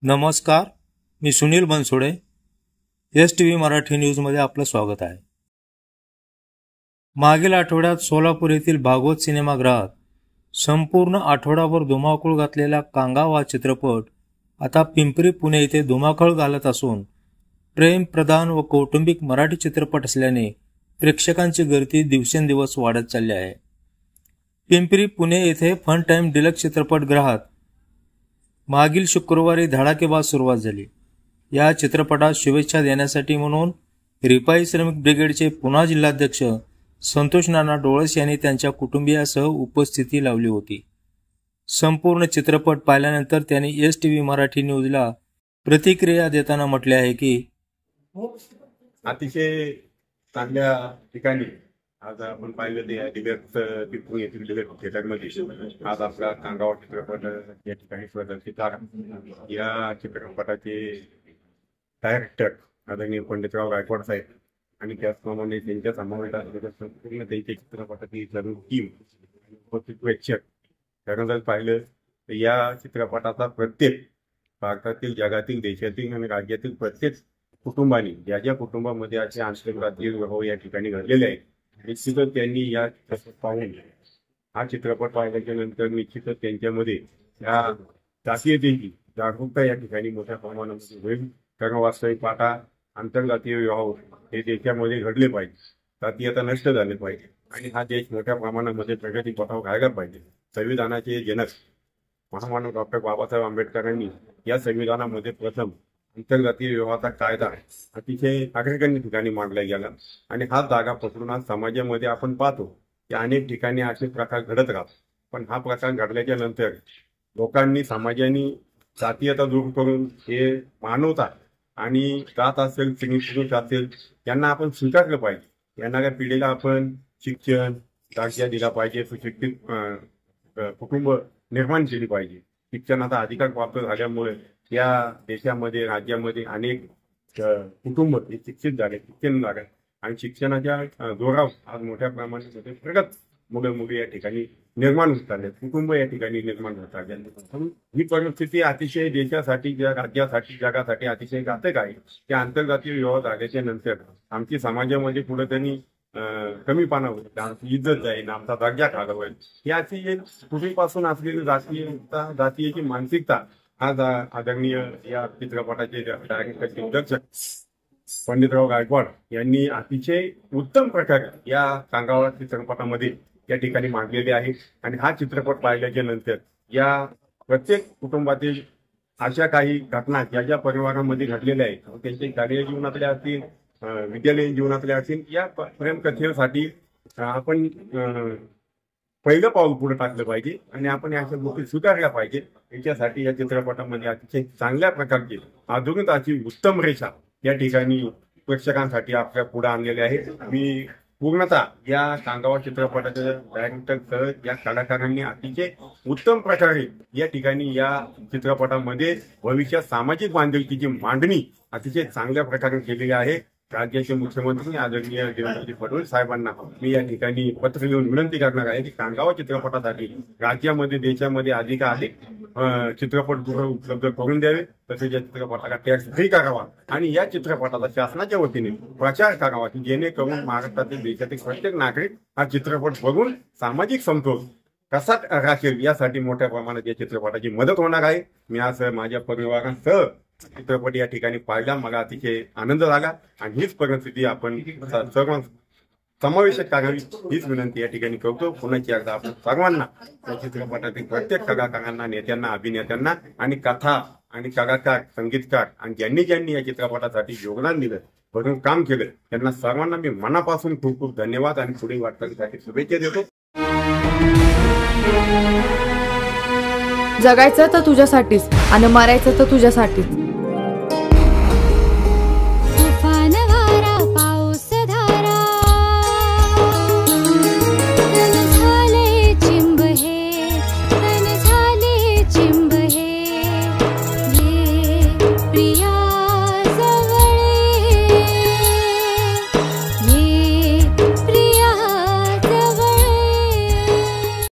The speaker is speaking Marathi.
नमस्कार, मी सुनील बनसोडे. STV मराठी न्यूजमध्ये आपलं स्वागत आहे. मागील आठवड्यात सोलापूर येथील भागवत सिनेमागृहात संपूर्ण आठवडाभर धुमाकूळ घातलेला कांगावा हा चित्रपट आता पिंपरी पुणे येथे धुमाकूळ घालत असून प्रेम प्रधान व कौटुंबिक मराठी चित्रपट असल्याने प्रेक्षकांची गर्दी दिवसेंदिवस वाढत चालली आहे. पिंपरी पुणे येथे फन टाइम डिलक्स चित्रपटगृहात मागील शुक्रवारी धडाकेबाज सुरुवात झाली. या चित्रपटात शुभेच्छा देण्यासाठी म्हणून रिपाई श्रमिक ब्रिगेडचे पुणे जिल्हाध्यक्ष संतोष नाना डोळस यांनी त्यांच्या कुटुंबियासह उपस्थिती लावली होती. संपूर्ण चित्रपट पाहिल्यानंतर त्यांनी STV मराठी न्यूजला प्रतिक्रिया देताना म्हटले आहे की अतिशय चांगल्या ठिकाणी आज आपण पाहिलं ते पिंपरी येथील डिलक्स थिएटरमध्ये आज आपला कांगावा चित्रपट या ठिकाणी प्रदर्शित आहे. या चित्रपटाचे डायरेक्टर आदरणीय पंडितराव गायकवाड साहेब आणि त्याचप्रमाणे त्यांच्या समावेश असलेल्या संपूर्ण त्यांच्या चित्रपटाची सर्व टीम उपस्थित प्रेक्षक कारण जर पाहिलं तर या चित्रपटाचा प्रत्येक भारतातील, जगातील, देशातील आणि राज्यातील प्रत्येक कुटुंबाने ज्या कुटुंबामध्ये असे आंतरराष्ट्रीय व्यवहार या ठिकाणी घडलेले आहेत निश्चितच त्यांनी या चित्रपट पाहून हा चित्रपट पाहिल्याच्या नंतर निश्चितच त्यांच्यामध्ये या जातीयतेची जागरूकता या ठिकाणी मोठ्या प्रमाणामध्ये होईल. कारण वास्तविक पाहता आंतरजातीय व्यवहार हे देशामध्ये घडले पाहिजे, जातीयता नष्ट झाले पाहिजे आणि हा देश मोठ्या प्रमाणामध्ये प्रगती पथावर घ्यायला पाहिजे. संविधानाचे जनक महामानव डॉक्टर बाबासाहेब आंबेडकरांनी या संविधानामध्ये प्रथम आंतरजातीय व्यवहाराचा कायदा अतिशय अग्रगण्य ठिकाणी मांडला गेला आणि हा जागा पकडून आज समाजामध्ये आपण पाहतो की अनेक ठिकाणी असे प्रकार घडत राहतात. पण हा प्रकार घडल्याच्या नंतर लोकांनी, समाजाने जातीयता दूर करून हे मानवता आणि जात असेल, पुरुष असेल यांना आपण स्वीकारलं पाहिजे. येणाऱ्या पिढीला आपण शिक्षण, दर्जा दिला पाहिजे, सुशिक्षित कुटुंब निर्माण केली पाहिजे. शिक्षणाचा अधिकार प्राप्त झाल्यामुळे या देशामध्ये, राज्यामध्ये अनेक कुटुंब हे शिक्षित झाले, शिक्षण झाले आणि शिक्षणाच्या जोरावर आज मोठ्या प्रमाणामध्ये प्रगत मुलं-मुली या ठिकाणी निर्माण होत चालले, कुटुंब या ठिकाणी निर्माण होत चालले. ही परिस्थिती अतिशय देशासाठी, राज्यासाठी, जगासाठी अतिशय घातक आहे. त्या आंतरजातीय व्यवहार झाल्याच्या नंतर आमची समाजामध्ये कुठेतरी कमीपणा होईल, आमची इज्जत जाईल, आमचा दर्जा खाला होईल. ही अशी पूर्वीपासून असलेली जातीयची मानसिकता आज आदरणीय या चित्रपटाचे डायरेक्टर दिग्दर्शक पंडितराव गायकवाड यांनी अतिशय उत्तम प्रकारे या कांगावा चित्रपटामध्ये या ठिकाणी मांडलेले आहे. आणि हा चित्रपट पाहिल्याच्या नंतर या प्रत्येक कुटुंबातील अशा काही घटना ज्या परिवारामध्ये घडलेल्या आहेत, त्यांच्या कार्य जीवनातल्या असतील, विद्यालयीन जीवनातल्या असतील, या प्रेमकथेसाठी आपण पहिलं पाऊल पुढे टाकलं पाहिजे आणि आपण अशा गोष्टी स्वीकारल्या पाहिजे. याच्यासाठी या चित्रपटामध्ये अतिशय चांगल्या प्रकारची आधुनिक अशी उत्तम रेषा या ठिकाणी प्रेक्षकांसाठी आपल्या पुढे आणलेली आहे. मी पूर्णतः या कांगावा चित्रपटाच्या डायरेक्टरसह या कलाकारांनी अतिशय उत्तम प्रकारे या ठिकाणी या चित्रपटामध्ये भविष्यात सामाजिक बांधिलकीची मांडणी अतिशय चांगल्या प्रकारे केलेली आहे. राज्याचे मुख्यमंत्री आदरणीय देवेंद्र फडणवीस साहेबांना मी या ठिकाणी पत्र लिहून विनंती करणार आहे की कांगावा चित्रपटासाठी राज्यामध्ये, देशामध्ये अधिकाधिक चित्रपटगृह उपलब्ध करून द्यावे, तसेच या चित्रपटाला टॅक्स फ्री करावा आणि या चित्रपटाचा शासनाच्या वतीने प्रचार करावा की जेणेकरून महाराष्ट्रातील, देशातील प्रत्येक नागरिक हा चित्रपट बघून सामाजिक समतोल कसा राखेल यासाठी मोठ्या प्रमाणात या चित्रपटाची मदत होणार आहे. मी आज माझ्या परिवारासह चित्रपट या ठिकाणी पाहिला, मला अतिशय आनंद झाला आणि हीच परिस्थिती आपण सर्व समावेशक करावी हीच विनंती या ठिकाणी करतो. पुन्हा एकदा आपण सर्वांना या चित्रपटातील प्रत्येक कलाकारांना, नेत्यांना, अभिनेत्यांना आणि कथा आणि कलाकार, संगीतकार आणि ज्यांनी या चित्रपटासाठी योगदान दिलं, भरून काम केलं, त्यांना सर्वांना मी मनापासून खूप खूप धन्यवाद आणि पुढील वाटचालीसाठी शुभेच्छा देतो. जगायचं तर तुझ्यासाठीच आणि मरायचं तर तुझ्यासाठीच.